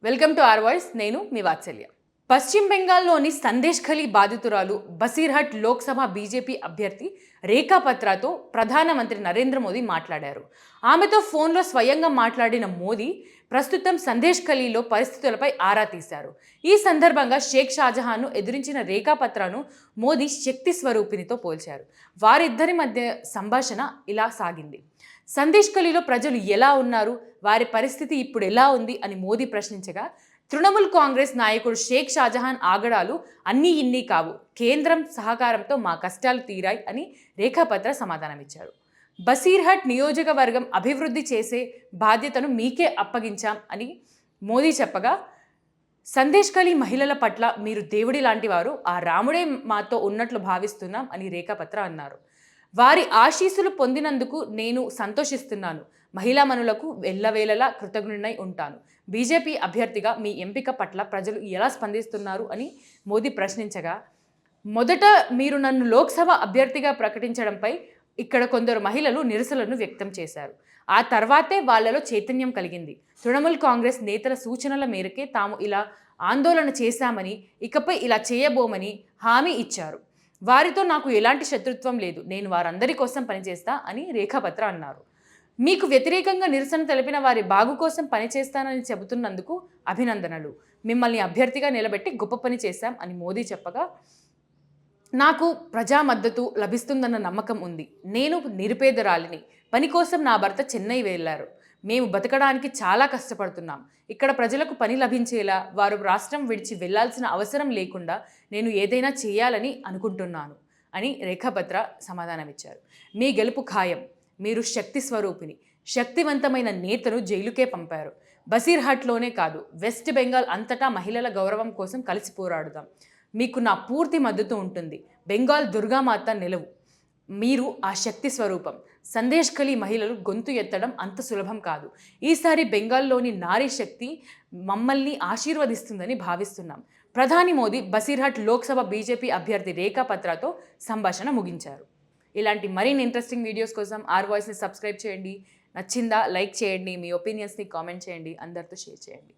Welcome to are voice. నేను మీ వాత్సల్య. పశ్చిమ బెంగాల్లోని సందేశ్ ఖలీ బాధితురాలు బసీర్హట్ లోక్సభ బీజేపీ అభ్యర్థి రేఖా పత్రాతో ప్రధానమంత్రి నరేంద్ర మోదీ మాట్లాడారు. ఆమెతో ఫోన్లో స్వయంగా మాట్లాడిన మోదీ ప్రస్తుతం సందేశ్ ఖలీలో పరిస్థితులపై ఆరా తీశారు. ఈ సందర్భంగా షేక్ షాజహాన్ను ఎదిరించిన రేఖా పత్రాను మోదీ శక్తి స్వరూపిణితో పోల్చారు. వారిద్దరి మధ్య సంభాషణ ఇలా సాగింది. సందేశ్ ఖలీలో ప్రజలు ఎలా ఉన్నారు, వారి పరిస్థితి ఇప్పుడు ఎలా ఉంది అని మోదీ ప్రశ్నించగా, తృణమూల్ కాంగ్రెస్ నాయకుడు షేక్ షాజహాన్ ఆగడాలు అన్నీ ఇన్ని కావు, కేంద్రం సహకారంతో మా కష్టాలు తీరాయి అని రేఖాపత్ర సమాధానమిచ్చారు. బసీర్హట్ నియోజకవర్గం అభివృద్ధి చేసే బాధ్యతను మీకే అప్పగించాం అని మోదీ చెప్పగా, సందేశ్ ఖలీ మహిళల పట్ల మీరు దేవుడి లాంటి వారు, ఆ రాముడే మాతో ఉన్నట్లు భావిస్తున్నాం అని రేఖాపత్ర అన్నారు. వారి ఆశీస్సులు పొందినందుకు నేను సంతోషిస్తున్నాను. మహిళామణులకు ఎల్లవేళలా కృతజ్ఞుడై ఉంటాను. బీజేపీ అభ్యర్థిగా మీ ఎంపిక పట్ల ప్రజలు ఎలా స్పందిస్తున్నారు అని మోదీ ప్రశ్నించగా, మొదట మీరు నన్ను లోక్సభ అభ్యర్థిగా ప్రకటించడంపై ఇక్కడ కొందరు మహిళలు నిరసనలను వ్యక్తం చేశారు. ఆ తర్వాతే వాళ్లలో చైతన్యం కలిగింది. తృణమూల్ కాంగ్రెస్ నేతల సూచనల మేరకే తాము ఇలా ఆందోళన చేశామని, ఇకపై ఇలా చేయబోమని హామీ ఇచ్చారు. వారితో నాకు ఎలాంటి శత్రుత్వం లేదు, నేను వారందరి కోసం పనిచేస్తా అని రేఖాపత్ర అన్నారు. మీకు వ్యతిరేకంగా నిరసన తెలిపిన వారి బాగు కోసం పనిచేస్తానని చెబుతున్నందుకు అభినందనలు. మిమ్మల్ని అభ్యర్థిగా నిలబెట్టి గొప్ప పని చేశాం అని మోదీ చెప్పగా, నాకు ప్రజా మద్దతు లభిస్తుందన్న నమ్మకం ఉంది. నేను నిరుపేదరాలిని. పని కోసం నా భర్త చెన్నై వెళ్ళారు. మేము బతకడానికి చాలా కష్టపడుతున్నాం. ఇక్కడ ప్రజలకు పని లభించేలా, వారు రాష్ట్రం విడిచి వెళ్లాల్సిన అవసరం లేకుండా నేను ఏదైనా చేయాలని అనుకుంటున్నాను అని రేఖాపత్ర సమాధానమిచ్చారు. మీ గెలుపు ఖాయం. మీరు శక్తి స్వరూపిణి, శక్తివంతమైన నేతను జైలుకే పంపారు. బసీర్హట్లోనే కాదు, వెస్ట్ బెంగాల్ అంతటా మహిళల గౌరవం కోసం కలిసి పోరాడుదాం. మీకు నా పూర్తి మద్దతు ఉంటుంది. బెంగాల్ దుర్గామాత నిలవు. మీరు ఆ శక్తి స్వరూపం. సందేశ్ ఖలీ మహిళలు గొంతు ఎత్తడం అంత సులభం కాదు. ఈసారి బెంగాల్లోని నారీ శక్తి మమ్మల్ని ఆశీర్వదిస్తుందని భావిస్తున్నాం. ప్రధాని మోదీ బసీర్హట్ లోక్సభ బీజేపీ అభ్యర్థి రేఖా పత్రాతో సంభాషణ ముగించారు. ఇలాంటి మరిన్ని ఇంట్రెస్టింగ్ వీడియోస్ కోసం ఆర్ వాయిస్ని సబ్స్క్రైబ్ చేయండి. నచ్చిందా లైక్ చేయండి, మీ ఒపీనియన్స్ని కామెంట్ చేయండి, అందరితో షేర్ చేయండి.